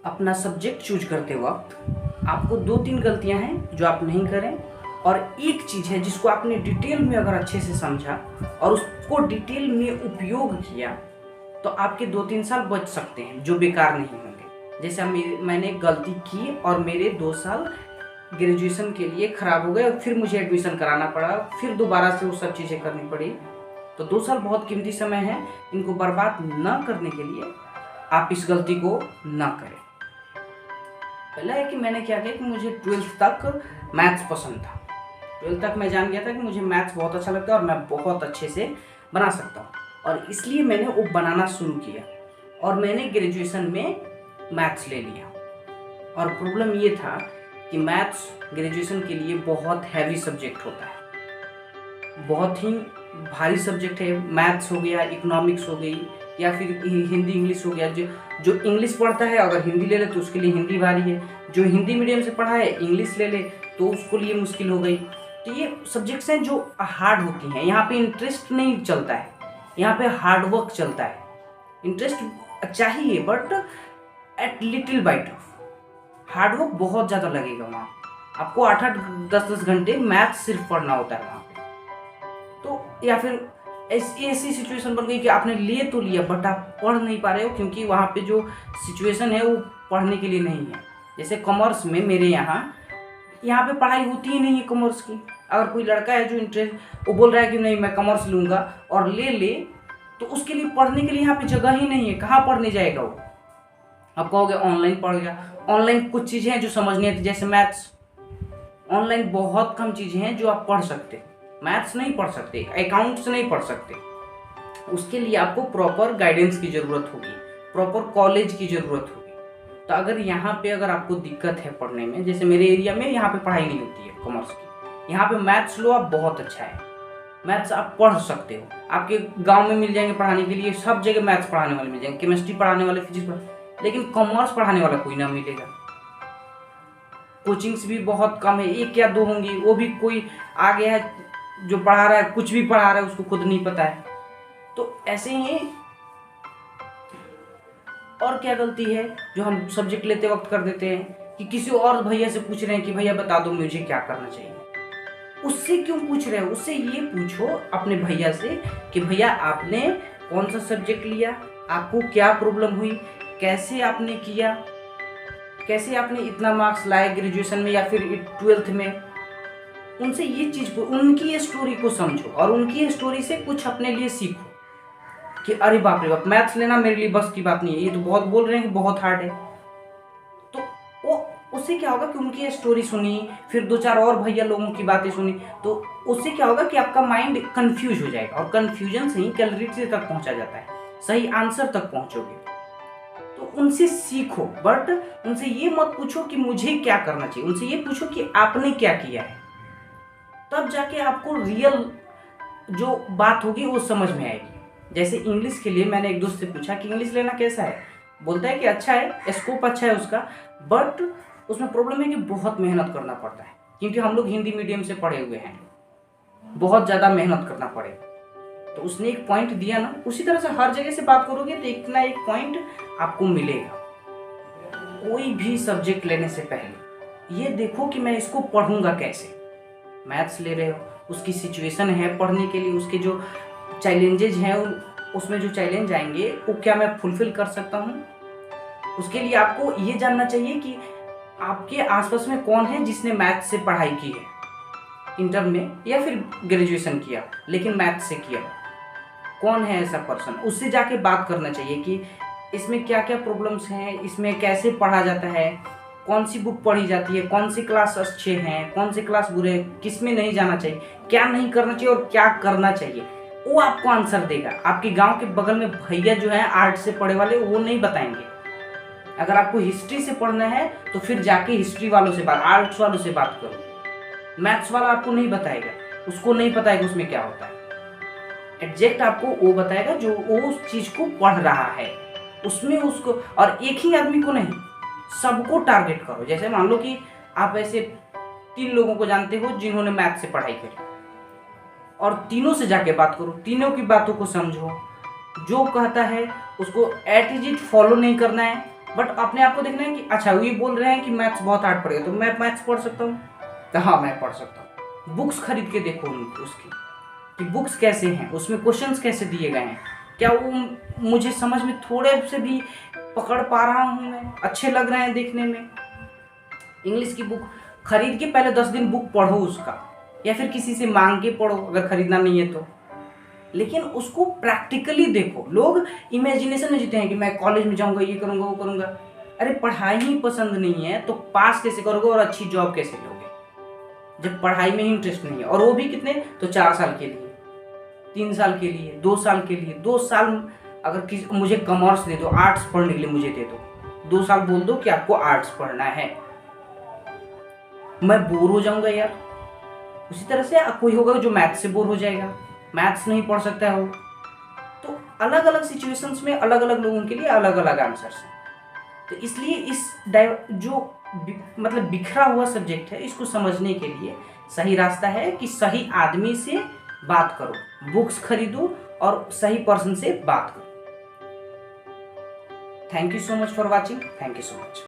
अपना subject choose करते वक्त आपको 2-3 गलतियां हैं जो आप नहीं करें, और एक चीज़ है जिसको आपने डिटेल में अगर अच्छे से समझा और उसको डिटेल में उपयोग किया तो आपके 2-3 साल बच सकते हैं जो बेकार नहीं होंगे। जैसे मैंने एक गलती की और मेरे 2 साल ग्रेजुएशन के लिए ख़राब हो गए और फिर मुझे एडमिशन कराना पड़ा, फिर दोबारा से वो सब चीज़ें करनी पड़ी। तो 2 साल बहुत कीमती समय है, इनको बर्बाद न करने के लिए आप इस गलती को ना करें। पहला है कि मैंने क्या किया कि मुझे 12th तक मैथ्स पसंद था। 12th तक मैं जान गया था कि मुझे मैथ्स बहुत अच्छा लगता है और मैं बहुत अच्छे से बना सकता हूँ, और इसलिए मैंने वो बनाना शुरू किया और मैंने ग्रेजुएशन में मैथ्स ले लिया। और प्रॉब्लम ये था कि मैथ्स ग्रेजुएशन के लिए बहुत हैवी सब्जेक्ट होता है, बहुत ही भारी सब्जेक्ट है। मैथ्स हो गया, इकोनॉमिक्स हो गई, या फिर हिंदी इंग्लिश हो गया। जो इंग्लिश पढ़ता है अगर हिंदी ले ले तो उसके लिए हिंदी भारी है, जो हिंदी मीडियम से पढ़ा है इंग्लिश ले ले तो उसको लिए मुश्किल हो गई। तो ये सब्जेक्ट्स हैं जो हार्ड होती हैं। यहाँ पे इंटरेस्ट नहीं चलता है, यहाँ पे हार्ड वर्क चलता है। इंटरेस्ट चाहिए but at little bit of hard work बहुत ज़्यादा लगेगा। वहाँ आपको 8-8 10-10 घंटे मैथ्स सिर्फ पढ़ना होता है वहाँ पे। तो या फिर ऐसी सिचुएशन बन गई कि आपने लिए तो लिया बट आप पढ़ नहीं पा रहे हो, क्योंकि वहाँ पे जो सिचुएशन है वो पढ़ने के लिए नहीं है। जैसे कॉमर्स में मेरे यहाँ पे पढ़ाई होती ही नहीं है कॉमर्स की। अगर कोई लड़का है जो इंटरेस्ट वो बोल रहा है कि नहीं मैं कॉमर्स लूँगा और ले ले, तो उसके लिए पढ़ने के लिए यहाँ पे जगह ही नहीं है। कहाँ पढ़ने जाएगा वो? आप कहोगे ऑनलाइन पढ़ गया। ऑनलाइन कुछ चीज़ें हैं जो समझनी आती, जैसे मैथ्स। ऑनलाइन बहुत कम चीज़ें हैं जो आप पढ़ सकते, मैथ्स नहीं पढ़ सकते, अकाउंट्स नहीं पढ़ सकते। उसके लिए आपको प्रॉपर गाइडेंस की ज़रूरत होगी, प्रॉपर कॉलेज की ज़रूरत होगी। तो अगर आपको दिक्कत है पढ़ने में, जैसे मेरे एरिया में यहाँ पे पढ़ाई नहीं होती है कॉमर्स की, यहाँ पे मैथ्स लो आप बहुत अच्छा है, मैथ्स आप पढ़ सकते हो। आपके गांव में मिल जाएंगे पढ़ाने के लिए, सब जगह मैथ्स पढ़ाने वाले मिल जाएंगे, केमिस्ट्री पढ़ाने वाले, फिजिक्स लेकिन कॉमर्स पढ़ाने वाला कोई ना मिलेगा। कोचिंग्स भी बहुत कम है, 1 या 2 होंगी, वो भी कोई आ गया है जो पढ़ा रहा है, कुछ भी पढ़ा रहा है उसको खुद नहीं पता है। तो ऐसे ही और क्या गलती है जो हम सब्जेक्ट लेते वक्त कर देते हैं कि किसी और भैया से पूछ रहे हैं कि भैया बता दो मुझे क्या करना चाहिए। उससे क्यों पूछ रहे हो? उससे ये पूछो अपने भैया से कि भैया आपने कौन सा सब्जेक्ट लिया, आपको क्या प्रॉब्लम हुई, कैसे आपने किया, कैसे आपने इतना मार्क्स लाए ग्रेजुएशन में या फिर 12th में। उनसे ये चीज़ को, उनकी स्टोरी को समझो और उनकी स्टोरी से कुछ अपने लिए सीखो कि अरे बाप रे बाप, मैथ्स लेना मेरे लिए बस की बात नहीं है, ये तो बहुत बोल रहे हैं कि बहुत हार्ड है। तो वो उससे क्या होगा कि उनकी स्टोरी सुनी, फिर 2-4 और भैया लोगों की बातें सुनी, तो उससे क्या होगा कि आपका माइंड कंफ्यूज हो जाएगा, और कंफ्यूजन से ही क्लैरिटी तक पहुंचा जाता है, सही आंसर तक पहुंचोगे। तो उनसे सीखो, बट उनसे ये मत पूछो कि मुझे क्या करना चाहिए, उनसे ये पूछो कि आपने क्या किया है। तब जाके आपको रियल जो बात होगी वो समझ में आएगी। जैसे इंग्लिश के लिए मैंने एक दोस्त से पूछा कि इंग्लिश लेना कैसा है, बोलता है कि अच्छा है, स्कोप अच्छा है उसका, बट उसमें प्रॉब्लम है कि बहुत मेहनत करना पड़ता है, क्योंकि हम लोग हिंदी मीडियम से पढ़े हुए हैं, बहुत ज़्यादा मेहनत करना पड़ेगा। तो उसने एक पॉइंट दिया ना, उसी तरह से हर जगह से बात करोगे तो एक ना एक पॉइंट आपको मिलेगा। कोई भी सब्जेक्ट लेने से पहले ये देखो कि मैं इसको पढ़ूंगा कैसे। मैथ्स ले रहे हो, उसकी सिचुएशन है पढ़ने के लिए, उसके जो चैलेंजेज हैं उसमें जो चैलेंज आएंगे वो क्या मैं फुलफिल कर सकता हूँ। उसके लिए आपको ये जानना चाहिए कि आपके आसपास में कौन है जिसने मैथ्स से पढ़ाई की है, इंटर में या फिर ग्रेजुएशन किया लेकिन मैथ्स से किया, कौन है ऐसा पर्सन। उससे जाके बात करना चाहिए कि इसमें क्या क्या प्रॉब्लम्स हैं, इसमें कैसे पढ़ा जाता है, कौन सी बुक पढ़ी जाती है, कौन सी क्लास अच्छे हैं, कौन सी क्लास बुरे हैं, किस में नहीं जाना चाहिए, क्या नहीं करना चाहिए और क्या करना चाहिए। वो आपको आंसर देगा। आपके गांव के बगल में भैया जो है आर्ट से पढ़े वाले, वो नहीं बताएंगे। अगर आपको हिस्ट्री से पढ़ना है तो फिर जाके हिस्ट्री वालों से बात, आर्ट्स वालों से बात करो। मैथ्स वाला आपको नहीं बताएगा, उसको नहीं पता है कि उसमें क्या होता है। एग्जैक्ट आपको वो बताएगा जो उस चीज को पढ़ रहा है, उसमें उसको, और एक ही आदमी को नहीं, सबको टारगेट करो। जैसे मान लो कि आप ऐसे 3 लोगों को जानते हो जिन्होंने मैथ से पढ़ाई करी, और तीनों से जाके बात करो, तीनों की बातों को समझो। जो कहता है उसको एट इज इट फॉलो नहीं करना है, बट अपने आप को देखना है कि अच्छा ये बोल रहे हैं कि मैथ्स बहुत हार्ड पड़ेगा तो मैं मैथ्स पढ़ सकता हूँ, तो हाँ मैं पढ़ सकता हूँ। बुक्स खरीद के देखो उसकी कि बुक्स कैसे हैं, उसमें क्वेश्चंस कैसे दिए गए हैं, क्या वो मुझे समझ में थोड़े से भी पकड़ पा रहा हूँ मैं, अच्छे लग रहे हैं देखने में। इंग्लिश की बुक खरीद के पहले 10 दिन बुक पढ़ो उसका, या फिर किसी से मांग के पढ़ो अगर खरीदना नहीं है तो, लेकिन उसको प्रैक्टिकली देखो। लोग इमेजिनेशन में जीते हैं कि मैं कॉलेज में जाऊंगा, ये करूंगा, वो करूंगा। अरे पढ़ाई ही पसंद नहीं है तो पास कैसे करोगे और अच्छी जॉब कैसे लोगे जब पढ़ाई में ही इंटरेस्ट नहीं है? और वो भी कितने, तो 4 साल के लिए, 3 साल के लिए, 2 साल के लिए। 2 साल अगर मुझे कॉमर्स दे दो, आर्ट्स पढ़ने के लिए मुझे दे दो, 2 साल बोल दो कि आपको आर्ट्स पढ़ना है, मैं बोर हो जाऊंगा यार। उसी तरह से कोई होगा जो मैथ्स से बोर हो जाएगा, मैथ्स नहीं पढ़ सकता है वो। तो अलग अलग सिचुएशंस में अलग अलग लोगों के लिए अलग अलग आंसर्स हैं। तो इसलिए इस जो मतलब बिखरा हुआ सब्जेक्ट है, इसको समझने के लिए सही रास्ता है कि सही आदमी से बात करो, बुक्स खरीदो और सही पर्सन से बात करो। Thank you so much for watching, thank you so much.